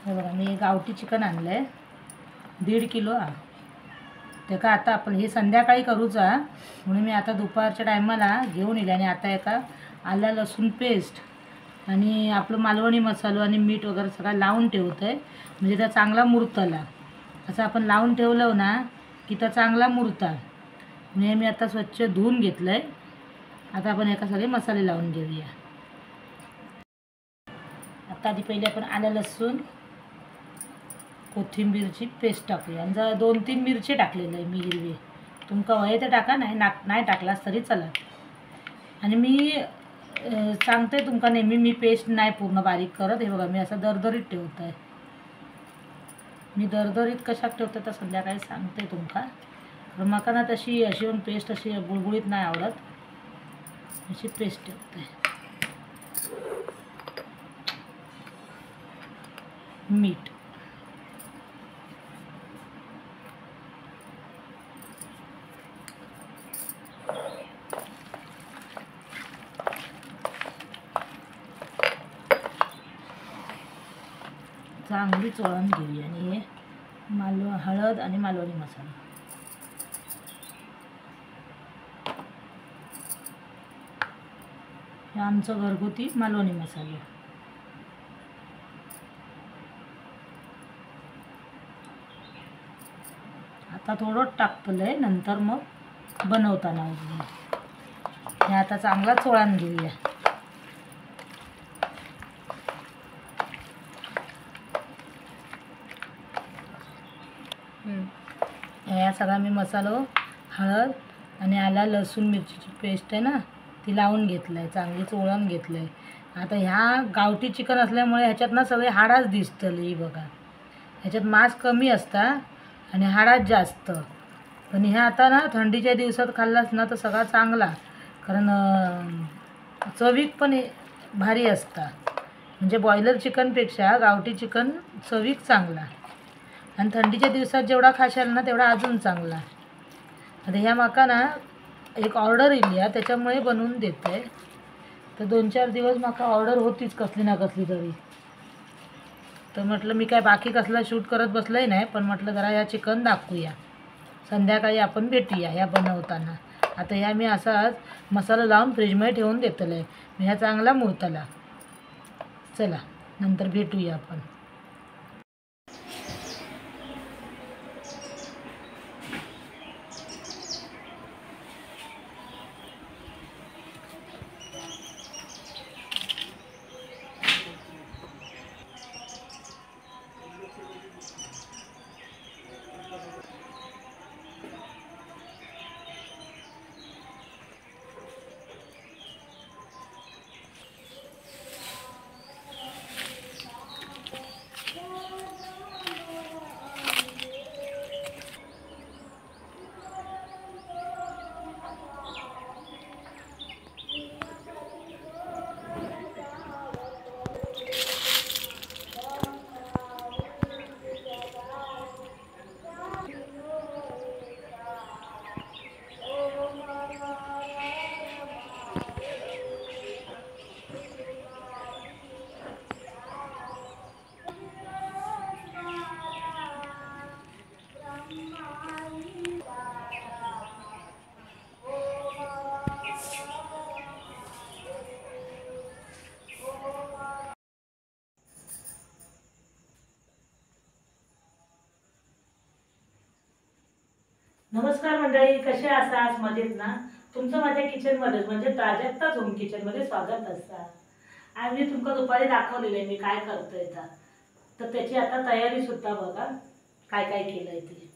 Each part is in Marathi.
हे बघा मी गावठी चिकन आणलं आहे 1.5 किलो ते का आता आपण हे संध्याकाळी करूचा म्हणून मी आता दुपारच्या टायमाला घेऊन येईल आणि आता एका आलं लसूण पेस्ट आणि आपलं मालवणी मसालो आणि मीठ वगैरे सगळं लावून ठेवतं आहे म्हणजे त्या चांगला मुरतला असं आपण लावून ठेवलं ना की त्या चांगला मुरता म्हणजे मी आता स्वच्छ धुवून घेतलं आहे आता आपण एका सगळे मसाले लावून घेऊया आता आधी पहिले आपण आलं लसूण कोथिंबीरची पेस्ट टाकूया आणि जर 2-3 मिरची टाकलेलं आहे मी हिरवी तुमका हवे तर टाका नाही टाकलास तरी चला आणि मी सांगते तुमका नेहमी मी पेस्ट नाही पूर्ण बारीक करत हे बघा मी असं दरदरीत ठेवत आहे मी दरदरीत कशात ठेवते तर संध्याकाळी सांगते तुमका तर मका ना तशी अशी पण पेस्ट अशी बुळबुळीत नाही आवडत अशी पेस्ट ठेवते मीठ चांगली चोळून घेऊया आणि हे हळद आणि मालवणी मसाला हे आमचं घरगुती मालवणी मसाला आता थोडं टाकतलं आहे नंतर मग बनवताना हे आता चांगला चोळून घेऊया या सगळा मी मसालो हळद आणि आला लसूण मिरचीची पेस्ट आहे ना ती लावून घेतलं आहे चांगली चोळून घेतलं आहे आता ह्या गावठी चिकन असल्यामुळे ह्याच्यात ना सगळे हाडाच दिसतली बघा ह्याच्यात मांस कमी असता आणि हाडाच जास्त पण ह्या आता ना थंडीच्या दिवसात खाल्लास ना तर सगळा चांगला कारण चवीक पण भारी असता म्हणजे बॉयलर चिकनपेक्षा गावठी चिकन चवीक चांगला आणि थंडीच्या दिवसात जेवढा खाशाल ना तेवढा अजून चांगला आता ह्या माका ना एक ऑर्डर येईल या त्याच्यामुळे बनवून देत आहे तर 2-4 दिवस माका ऑर्डर होतीच कसली ना कसली तरी तर म्हटलं मी काय बाकी कसला शूट करत बसलंय नाही पण म्हटलं जरा या चिकन दाखवूया संध्याकाळी आपण भेटूया ह्या बनवताना आता ह्या मी असाच मसाला लावून फ्रीजमध्ये ठेवून देतलं आहे ह्या चांगला मुरतला चला नंतर भेटूया आपण नमस्कार मंडळी कसे आहात मजेत ना तुमचं माझ्या किचनमध्ये म्हणजे प्राजक्ताच होम किचनमध्ये स्वागत असतं आज मी तुमका दुपारी दाखवलेलं आहे मी काय करतोय तर त्याची आता तयारी सुद्धा बघा काय काय केलंय ते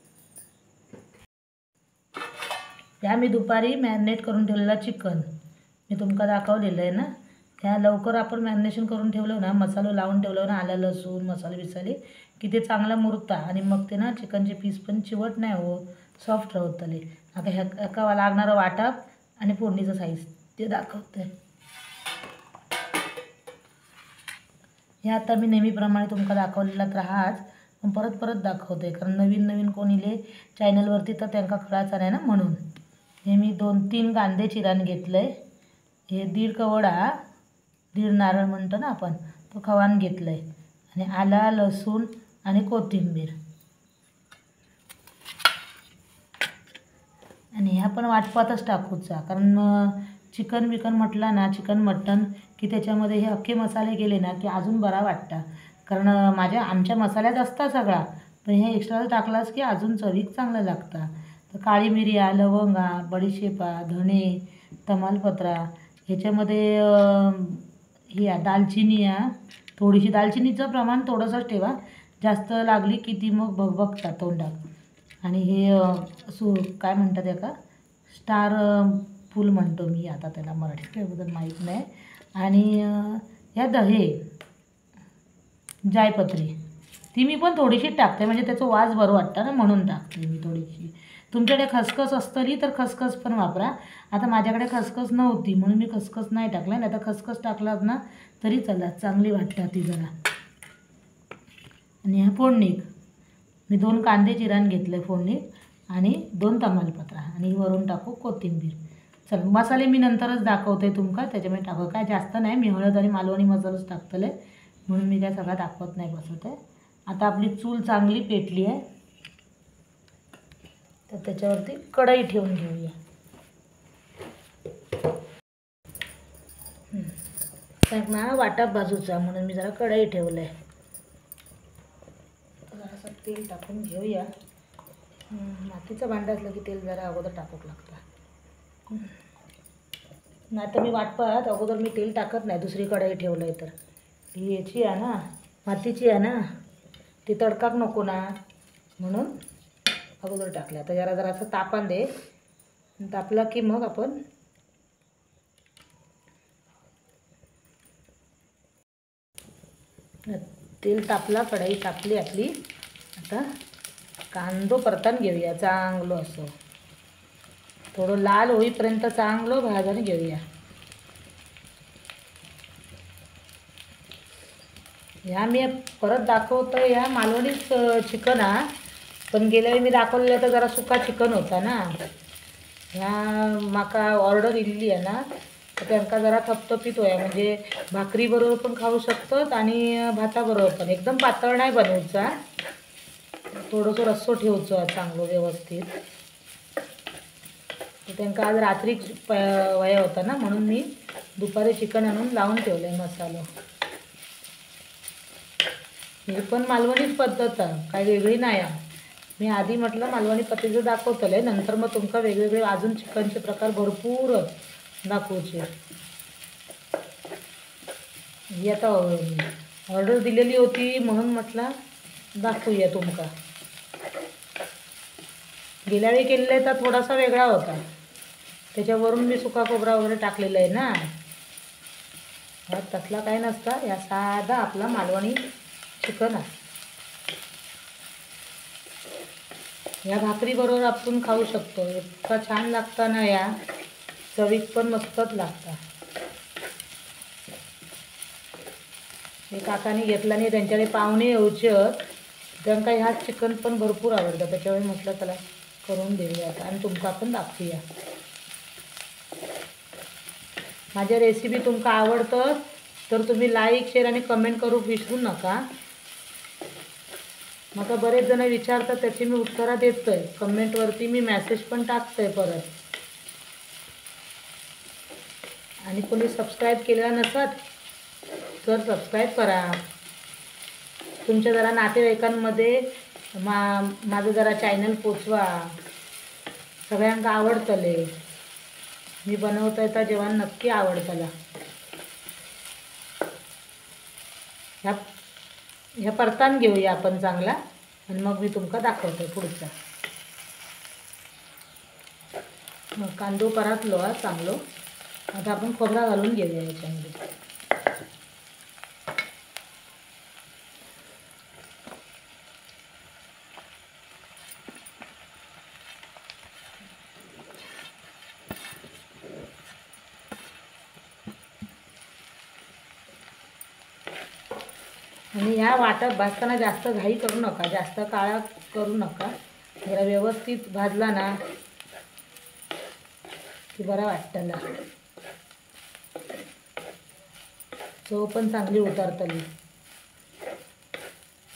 त्या मी दुपारी मॅरिनेट करून ठेवलेला चिकन मी तुमका दाखवलेलं आहे ना त्या लवकर आपण मॅरिनेशन करून ठेवलं ना मसाला लावून ठेवलं ना आलं लसूण मसाले बिसाले की ते चांगला मुरता आणि मग ते ना चिकनचे पीस पण चिवट नाही होत सॉफ्ट राहतले आता ह्या एका लागणारं वाटप आणि फोडणीचं साईज ते दाखवते हे आता मी नेहमीप्रमाणे तुमका दाखवलेला तर हाच पण परत परत दाखवते कारण नवीन नवीन कोणीले चॅनलवरती तर त्यांना कळायचं नाही ना म्हणून हे मी 2-3 कांदे चिरान घेतले हे 1.5 कवडा 1.5 नारळ म्हणतो ना आपण तो खवान घेतलं आहे आणि आला लसूण आणि कोथिंबीर. आणि ह्या पण वाटपातच टाकूचा, कारण चिकन बिकन म्हटलं ना, चिकन मटन की त्याच्यामध्ये हे अख्खे मसाले गेले ना की अजून बरा वाटतं. कारण आमच्या मसाल्यात असता सगळा, पण हे एक्स्ट्रा टाकलास की अजून चवीक चांगलं लागतं. तर काळी मिरिया, लवंगा, बडीशेपा, धणे, तमालपत्रा, ह्याच्यामध्ये ही दालचिनी आहे. थोडीशी दालचिनीचं प्रमाण थोडंसंच ठेवा, जास्त लागली की ती मग भगभगतात तोंडात. आणि हे काय म्हणतात का स्टार फूल म्हणतो मी आता त्याला, मराठीत त्याबद्दल माहीत नाही. आणि ह्या जायपत्री ती मी पण थोडीशी टाकते, म्हणजे त्याचं वास बरं वाटतं ना, म्हणून टाकते मी थोडीशी. तुमच्याकडे खसखस असतली तर खसखस पण वापरा. आता माझ्याकडे खसखस नव्हती म्हणून मी खसखस नाही टाकला, नाही तर खसखस टाकलात ना तरी चला, चांगली वाटतात ती जरा. आणि ह्या फोडणीत मी 2 कांदे चिरान घेतले फोडणीत आणि 2 तमालपत्रा आणि वरून टाकू कोथिंबीर. चल मसाले मी नंतरच दाखवते तुमका, त्याच्यामुळे टाकू काय जास्त नाही. मी हळद आणि मालवणी मसालाच टाकतले, म्हणून मी काय सगळा दाखवत नाही बसत आहे. आता आपली चूल चांगली पेटली आहे, तर त्याच्यावरती कढई ठेवून घेऊया. ना वाटा बाजूचा म्हणून मी जरा कढई ठेवलं आहे. जरासं तेल टाकून घेऊया. मातीचं भांडं असलं की तेल जरा अगोदर टाकूक लागतं. नाही तर मी वाटपात अगोदर मी तेल टाकत नाही, दुसरी कढई ठेवलं आहे तर. ही याची आहे ना, मातीची आहे ना, ती तडकाक नको ना, म्हणून अगोदर टाकलं. आता जरासं तापान दे, तापला की मग आपण तेल तापला, कढई तापली आपली. आता कांदो परतान घेऊया चांगलं असं, थोडं लाल होईपर्यंत चांगलं भाजून घेऊया. ह्या मी परत दाखवतो, ह्या मालवणीच चिकन हा, पण गेल्या वेळी मी दाखवलेलं तर जरा सुका चिकन होता ना. ह्या माका ऑर्डर इल्ली आहे ना, तर त्यांना जरा थपथपीत होया, म्हणजे भाकरीबरोबर पण खाऊ शकतात आणि भाताबरोबर पण. एकदम पातळ नाही बनवचा, थोडंसं रस्सो ठेवचं चांगलं व्यवस्थित. तर त्यांना आज रात्री वया होता ना, म्हणून मी दुपारी चिकन आणून लावून ठेवलं आहे मसाला. ही पण मालवणीच पद्धत आहे, काही वेगळी नाही आहे. मी आधी म्हटलं मालवणी पद्धतीचं दाखवतलं आहे, नंतर मग तुमका वेगवेगळे अजून चिकनचे प्रकार भरपूर दाखवचे. ही आता ऑर्डर दिलेली होती म्हणून म्हटलं दाखवूया तुमका. गेल्या वेळी केलेला तर थोडासा वेगळा होता, त्याच्यावरून मी सुका खोबरा वगैरे टाकलेला आहे ना. तसला काय नसता, या साधा आपला मालवणी चिकन आहे. या भाकरीबरोबर आपण खाऊ शकतो, इतका छान लागतं ना, या चवीत पण मस्तच लागतं. हे काकाने घेतला नाही, त्यांच्याकडे पाहुणे यायचे, त्यांना ह्या चिकन पण भरपूर आवडतं, त्याच्यामुळे म्हटलं त्याला करून देऊया आणि तुमका पण दाखवूया. माझ्या रेसिपी तुमका आवडतं तर तुम्ही लाईक, शेअर आणि कमेंट करू विसरू नका. मला बरेच जण विचारतात, त्याची मी उत्तरं देतोय कमेंटवरती, मी मेसेज पण टाकतोय परत. आणि कोणी सबस्क्राईब केलेलं नसत तर सबस्क्राईब करा. तुमच्या जरा नातेवाईकांमध्ये माझं जरा चॅनल पोचवा, सगळ्यांना आवडतले. मी बनवतोय तर जेवण नक्की आवडतला. ह्या परतान घेऊया आपण चांगला, आणि मग मी तुमका दाखवते पुढचा. मग कांदो परतलो चांगलो. आता आपण खोबरा घालून घेऊया याच्यामध्ये. आणि ह्या वाटप भाजताना जास्त घाई करू नका, जास्त काळा करू नका. जरा व्यवस्थित भाजला ना की बरा वाटतला, चव पण चांगली उतरतली.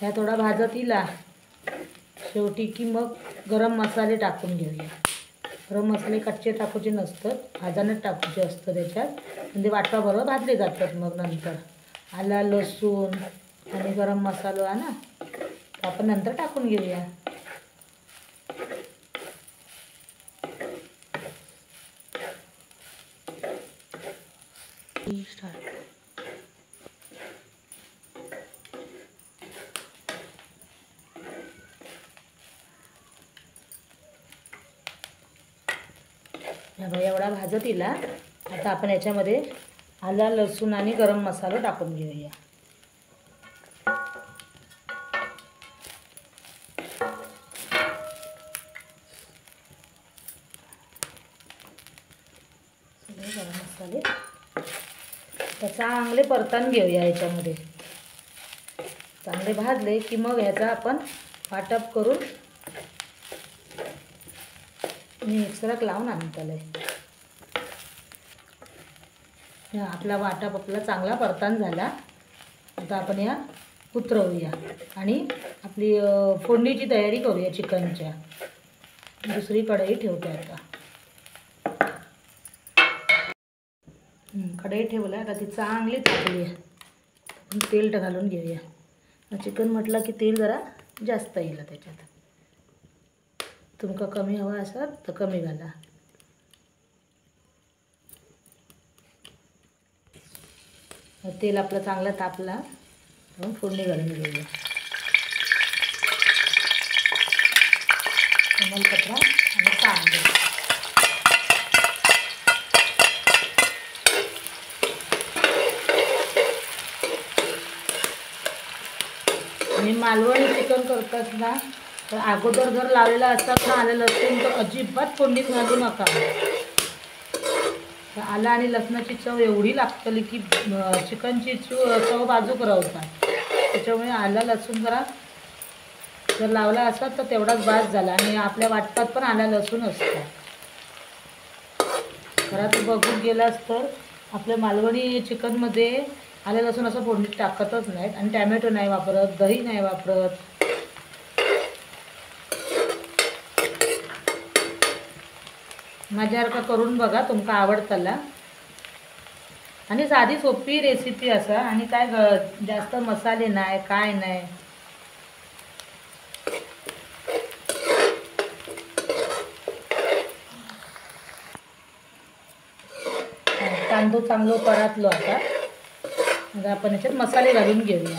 ह्या थोडा भाजत येला शेवटी की मग गरम मसाले टाकून घेऊया. गरम मसाले कच्चे टाकूचे नसतात, भाजानेच टाकूचे असतं त्याच्यात, म्हणजे वाटपाबरोबर भाजले जातात. मग नंतर आला लसूण आणि गरम मसाला आहे ना, तो आपण नंतर टाकून घेऊया. एवढा भाजत येला. आता आपण याच्यामध्ये आला लसूण आणि गरम मसाला टाकून घेऊया. गरम मसाले तर चांगले परतून घेऊया. याच्यामध्ये चांगले भाजले की मग ह्याचा आपण वाटप करून मिक्सरात लावून आणताले. आपला वाटप आपला चांगला परतून झाला. आता आपण या उतरवूया आणि आपली फोडणीची तयारी करूया चिकनच्या. दुसरी कढई ठेवते आता. कढई ठेवला. आता ती चांगली तापली आहे. तेल घालून घेऊया. चिकन म्हटलं की तेल जरा जास्त येईल त्याच्यात. तुमका कमी हवा असेल तर कमी घाला. तेल आपलं चांगलं तापला म्हणून फोडणी घालून घेऊया. तमालपत्र आणि कांदे. आणि मालवणी चिकन करतात ना, तर अगोदर जर लावलेला असतात ना आलं लसूण, तर अजिबात फोडणीत घालू नका. तर आलं आणि लसणाची चव एवढी लागतली की चिकनची चव बाजूक राहतात. त्याच्यामुळे आलं लसूण जर लावला असतात तर तेवढाच बास झाला. आणि आपल्या वाटपात पण आलं लसूण असतं. घरात बघून गेलास तर आपल्या मालवणी चिकनमध्ये आलं लसूण असं फोडणीत टाकतच नाहीत. आणि टॅमॅटो नाही वापरत, दही नाही वापरत. माझ्यासारखा करून बघा, तुमका आवडतला. आणि साधी सोपी रेसिपी असा. आणि काय जास्त मसाले नाही, काय नाही. तांदूळ चांगलं परतलो. आता आपण याच्यात मसाले घालून घेऊया.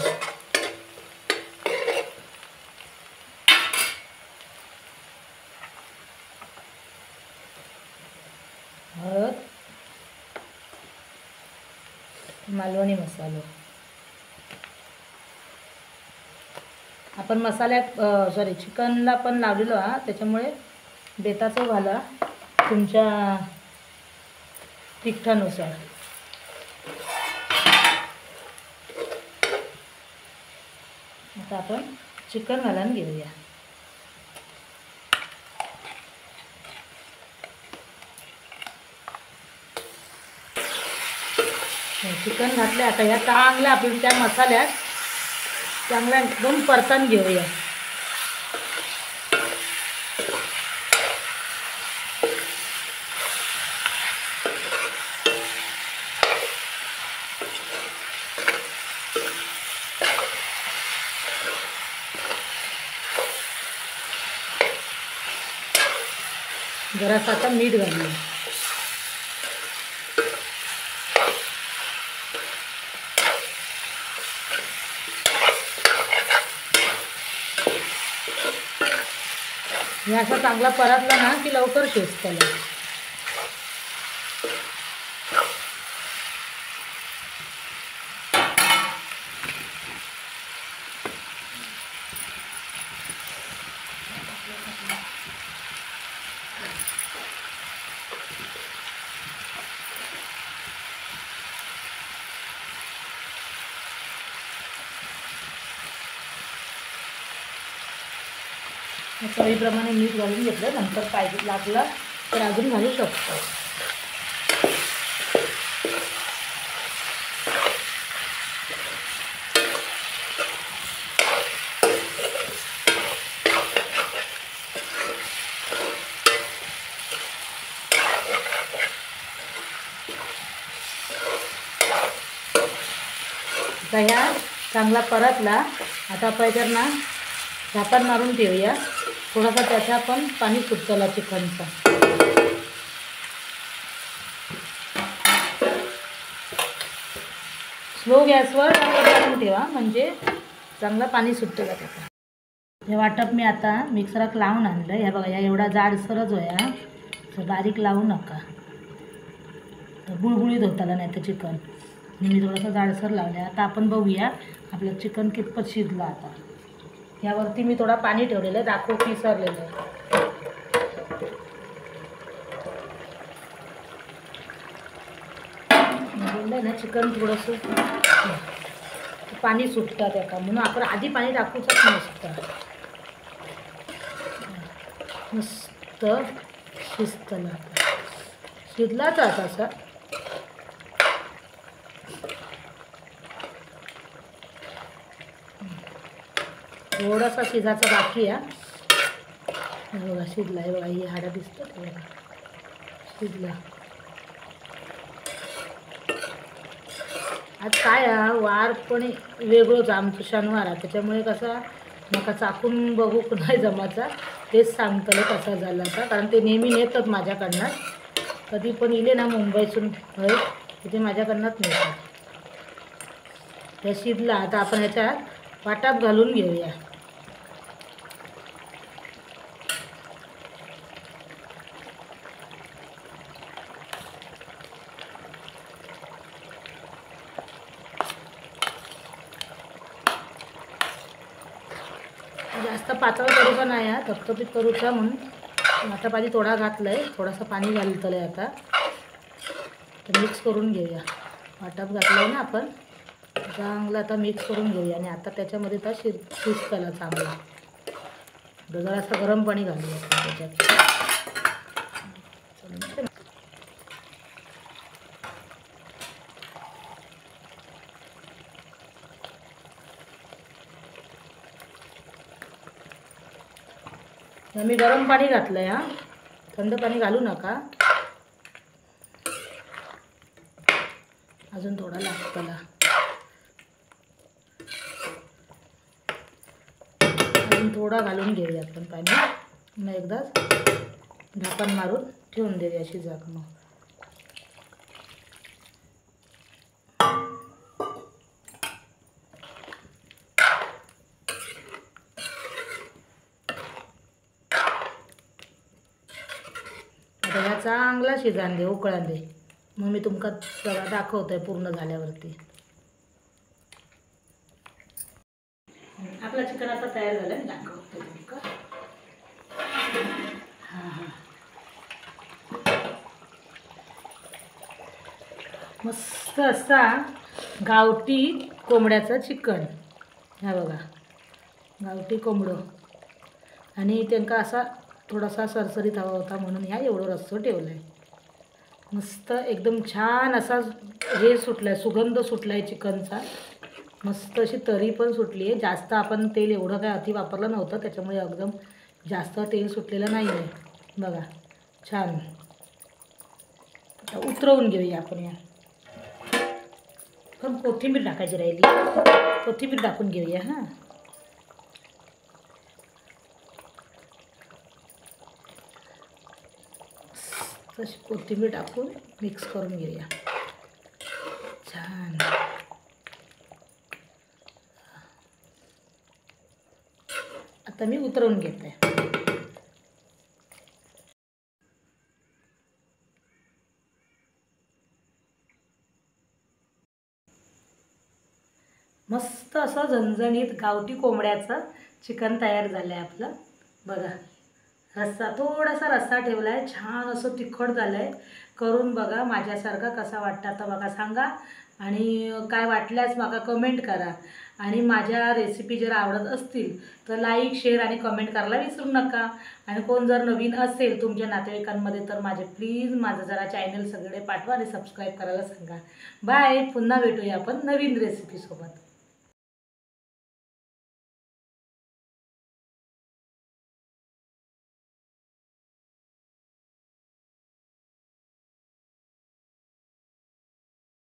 हळद, मालवणी मसाला. आपण मसाल्यात चिकनला पण लावलेलो हा, त्याच्यामुळे बेताचं घाला तुमच्या तिखटानुसार. आता आपण चिकन घालून घेऊया. चिकन घातले. आता ह्या चांगल्या आपण त्या मसाल्यात चांगला एकदम परतून घेऊया. जरासं आता मीठ घालूया. हे असा चांगला परतला ना की लवकर शिजतं. चवीप्रमाणे मीठ घालून घेतलं. नंतर पाहिजे लागलं तर अजून घालू शकतो. ह्या चांगला परतला. आता आपण ना झाकण मारून ठेवूया. थोडासा त्याचा पण पाणी सुटतला चिकनचा. स्लो गॅसवर करून ठेवा म्हणजे चांगलं पाणी सुटतं का त्याचा. हे वाटप मी आता मिक्सरात लावून आणलं. या बघा, या एवढा जाडसरच होया, बारीक लावू नका, बुळबुळीत होताला नाही तर चिकन. मी थोडंसं जाडसर लावलं. आता आपण बघूया आपलं चिकन कितपत शिजलं. आता यावरती मी थोडा पाणी ठेवलेलं आहे, दाखव पिसरलेलं आहे. बोललं ना चिकन थोडंसं पाणी सुटतं त्याका, म्हणून आपण आधी पाणी टाकूच नसतं. मस्त शिजतं ना, शिजलाच आता असं. थोडासा शिजायचा बाकी आहे. बघा शिजला आहे, बघा ही हाडं दिसतं ते बघा, शिजला. आज काय वार पण वेगळंच आमचं शनिवार आहे, त्याच्यामुळे कसा नका चाकून बघू नाही जमाचा, तेच सांगतलं कसा झाला आता. कारण ते नेहमी नेतात माझ्याकडनं, कधी पण इले ना मुंबईतून होय तिथे माझ्याकडनंच नेतात. त्या शिजला. आता आपण ह्याच्यात वाटप घालून घेऊया. जास्त पातळ करूचा नाही आहे, थपथपीत करूचा म्हणून वाटप आधी थोडा घातलं आहे. थोडासा पाणी घालतलं आहे आता, तर मिक्स करून घेऊया. वाटप घातलं आहे ना आपण, चांगलं आता मिक्स करून घेऊया. आणि आता त्याच्यामध्ये तर शिजतला चांगला. जरासं गरम पाणी घालूया त्याच्यात. मी गरम पाणी घातलं आहे, हां, थंड पाणी घालू नका, अजून थोडा लागतला. अजून थोडा घालून घेऊया आपण पाणी. मग एकदाच झाकण मारून ठेवून देऊया शिजाक. मग आता चांगला शिजान दे, उकळान दे. मग मी तुमका सगळं दाखवतोय पूर्ण झाल्यावरती. आपला चिकन आता तयार झालं, मी दाखवतो तुमका. हां, मस्त असा गावठी कोंबड्याचं चिकन. हा बघा, गावठी कोंबडं. आणि त्यांना असा थोडासा सरसरीत हवा होता म्हणून ह्या एवढं रस्सो ठेवलं आहे. मस्त एकदम छान असा हे सुटलं आहे, सुगंध सुटला आहे चिकनचा. मस्त अशी तरी पण सुटली आहे. जास्त आपण तेल एवढं काय अति वापरलं नव्हतं, त्याच्यामुळे एकदम जास्त तेल सुटलेलं नाही आहे. बघा छान. आता उतरवून घेऊया आपण. या पण कोथिंबीर टाकायची राहिली, कोथिंबीर टाकून घेऊया. हां, तशी कोथिंबीर टाकून मिक्स करून घेऊया छान. आता मी उतरवून घेते. मस्त असं झणझणीत गावठी कोंबड्याचं चिकन तयार झालं आहे आपलं. बघा, रस्सा थोडासा रस्सा ठेवला आहे, छान असं तिखट झालं आहे. करून बघा, माझ्यासारखा कसा वाटतं आता बघा सांगा. आणि काय वाटल्यास मला कमेंट करा. आणि माझ्या रेसिपी जर आवडत असतील तर लाईक, शेअर आणि कमेंट करायला विसरू नका. आणि कोण जर नवीन असेल तुमच्या नातेवाईकांमध्ये तर प्लीज माझं जरा चॅनल सगळे पाठवा आणि सबस्क्राईब करायला सांगा. बाय, पुन्हा भेटूया आपण नवीन रेसिपीसोबत.